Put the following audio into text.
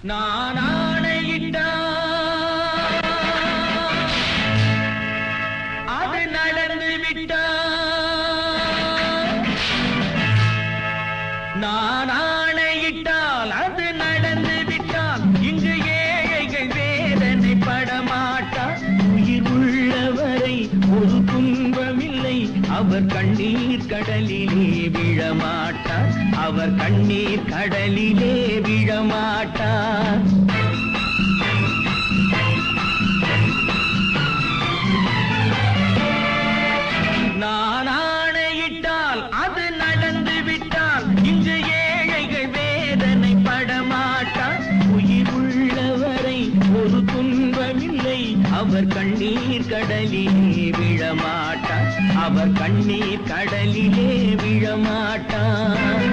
நான் ஆணையிட்டா அது நடந்து விட்டா நான் ஆணையிட்டால் அது நடந்து விட்டால் இங்கு ஏழைகள் வேதனை படமாட்டார் உயிர் உள்ளவரை ஒரு துன்பமில்லை அவர் கண்ணீர் கடலிலே விழமாட்டார் அவர் கண்ணீர் கடலிலே விழமாட்டார் நான் ஆணையிட்டால் அது நடந்து விட்டால் இங்கு ஏழைகள் வேதனை படமாட்டார் உயிர் உள்ளவரை ஒரு துன்பமில்லை அவர் கண்ணீர் கடலிலே விழமாட்டார் அவர் கண்ணீர் கடலிலே விழமாட்டார்